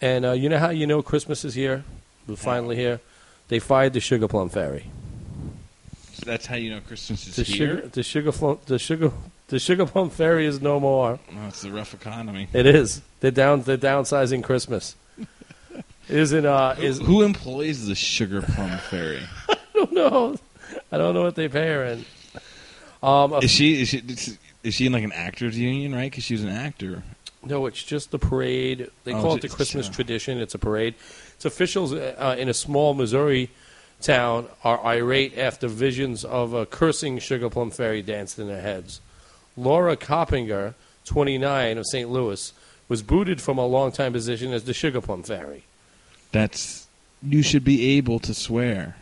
And you know how you know Christmas is here? We're finally here. They fired the Sugar Plum Fairy. So that's how you know Christmas is here? The Sugar Plum Fairy is no more. Oh, it's a rough economy. It is. They're downsizing Christmas. Who employs the Sugar Plum Fairy? I don't know. I don't know what they pay her in. Is she in like an actors union, right? Because she was an actor. No, it's just the parade. They call it the Christmas tradition. It's a parade. It's officials in a small Missouri town are irate after visions of a cursing Sugar Plum Fairy danced in their heads. Laura Coppinger, 29, of St. Louis, was booted from a long-time position as the Sugar Plum Fairy. You should be able to swear.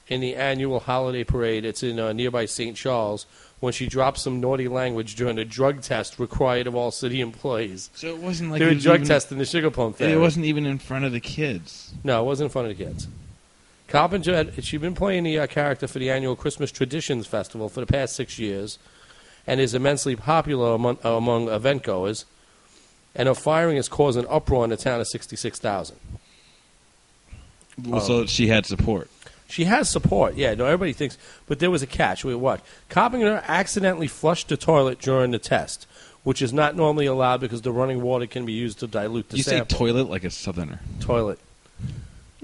In the annual holiday parade, it's in nearby St. Charles, when she dropped some naughty language during a drug test required of all city employees. So it wasn't like they were drug testing the Sugar Plum Fairy. It wasn't even in front of the kids. No, it wasn't in front of the kids. Coppinger, she'd been playing the character for the annual Christmas Traditions Festival for the past 6 years and is immensely popular among event goers, and her firing has caused an uproar in the town of 66,000. Well, so she had support. She has support, yeah. No, everybody thinks, but there was a catch. Wait, what? Coppinger accidentally flushed the toilet during the test, which is not normally allowed because the running water can be used to dilute the sample. You say toilet like a southerner. Toilet.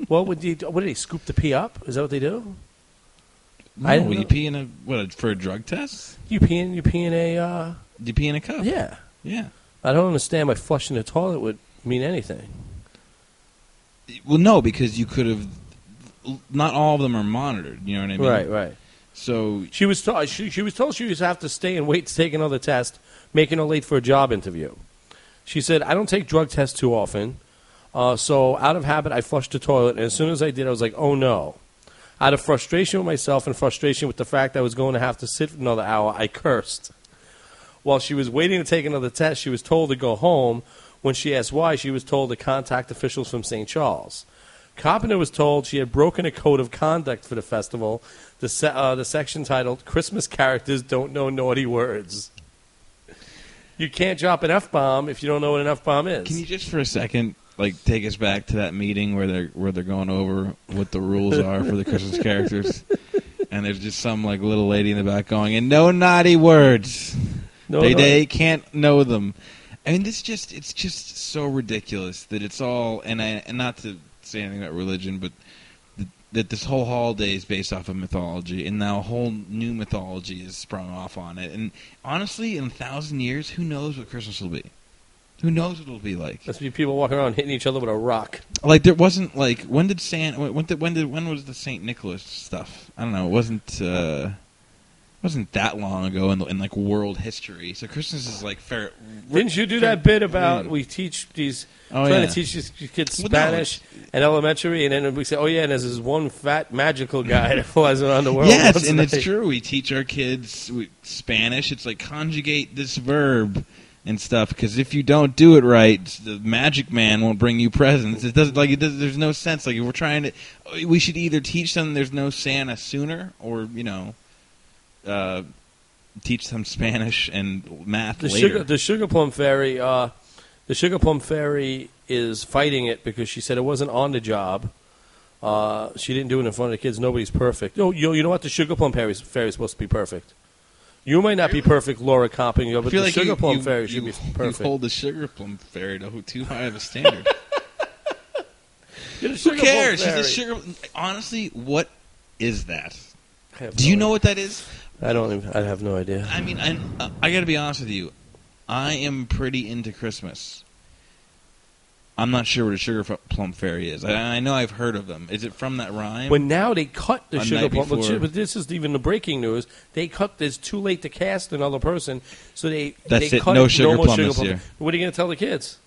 Well, what do they scoop the pee up? Is that what they do? No, you pee in for a drug test? You pee in a. You pee in a cup? Yeah. Yeah. I don't understand why flushing the toilet would mean anything. Well, no, because you could have. Not all of them are monitored. You know what I mean? Right. So she was told she was told she was have to stay and wait to take another test, making her late for a job interview. She said, "I don't take drug tests too often, so out of habit, I flushed the toilet. And as soon as I did, I was like, oh no." Out of frustration with myself and frustration with the fact I was going to have to sit for another hour, I cursed. While she was waiting to take another test, she was told to go home. When she asked why, she was told to contact officials from St. Charles. Coppinger was told she had broken a code of conduct for the festival, the section titled, Christmas Characters Don't Know Naughty Words. You can't drop an F-bomb if you don't know what an F-bomb is. Can you just for a second take us back to that meeting where they're going over what the rules are for the Christmas characters? And there's just some little lady in the back going, and no naughty words. They can't know them. I mean, it's just so ridiculous that it's all, and not to say anything about religion, but that this whole holiday is based off of mythology, and now a whole new mythology is sprung off on it. And honestly, in 1,000 years, who knows what Christmas will be? Who knows what it'll be like? That's be people walking around hitting each other with a rock. There wasn't when did Santa? When was the Saint Nicholas stuff? I don't know. It wasn't that long ago in world history. So Christmas is fair. Didn't you do that bit about we teach these trying to teach these kids Spanish in elementary, and then we say, oh yeah, and there's this one fat magical guy that flies around the world. Yes, and it's true. We teach our kids Spanish. It's conjugate this verb and stuff, because if you don't do it right, the magic man won't bring you presents. It doesn't there's no sense. If we're trying to, we should either teach them there's no Santa sooner, or teach them Spanish and math later. The Sugar Plum Fairy, is fighting it because she said it wasn't on the job. She didn't do it in front of the kids. Nobody's perfect. Oh, you know what? The Sugar Plum Fairy is supposed to be perfect. You might not be perfect, Laura Coppinger, but the Sugar Plum Fairy should be perfect. You hold the Sugar Plum Fairy to too high of a standard. Who cares? She's a sugar. Honestly, what is that? Do you know what that is? I have no idea. I mean, I got to be honest with you. I am pretty into Christmas. I'm not sure what a Sugar Plum Fairy is. I know I've heard of them. Is it from that rhyme? When now they cut the Sugar Plum, but this is even the breaking news. They cut. It's too late to cast another person, so they cut no it. Sugar No more Plum Sugar this Plum. year. What are you going to tell the kids?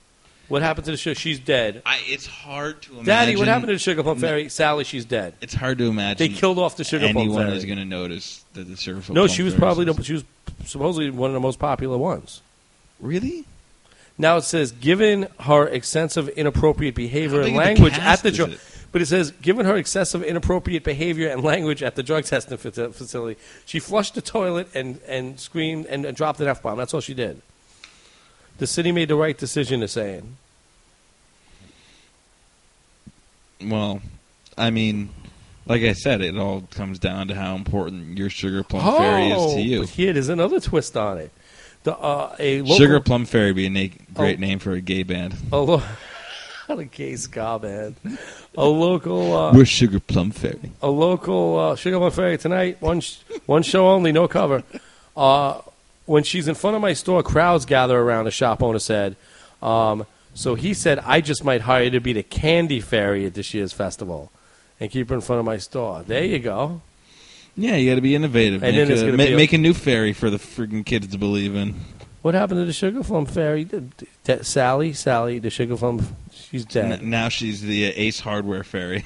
What happened to the Sugar? She's dead. It's hard to imagine. Daddy, what happened to the Sugar Plum Fairy? Sally, she's dead. It's hard to imagine. They killed off the Sugar Plum Fairy. Anyone is going to notice that the Sugar Plum. No, she was she was supposedly one of the most popular ones. Really? Now it says, given her excessive inappropriate behavior and language at the drug, but it says, given her excessive inappropriate behavior and language at the drug testing facility, she flushed the toilet and screamed and dropped an F-bomb. That's all she did. The city made the right decision, they're saying. Well, I mean, like I said, it all comes down to how important your Sugar Plum Fairy is to you. But here, there's another twist on it. A local, Sugar Plum Fairy would be a great name for a gay band. Not a gay ska band. A local. We're Sugar Plum Fairy. A local Sugar Plum Fairy tonight. One show only, no cover. When she's in front of my store, crowds gather around. The shop owner said. So he said, I just might hire you to be the candy fairy at this year's festival, and keep her in front of my store. There you go. Yeah, you got to be innovative. And then it's gonna be make a new fairy for the freaking kids to believe in. What happened to the Sugar Plum Fairy? Sally, the Sugar Plum, she's dead. Now she's the Ace Hardware Fairy.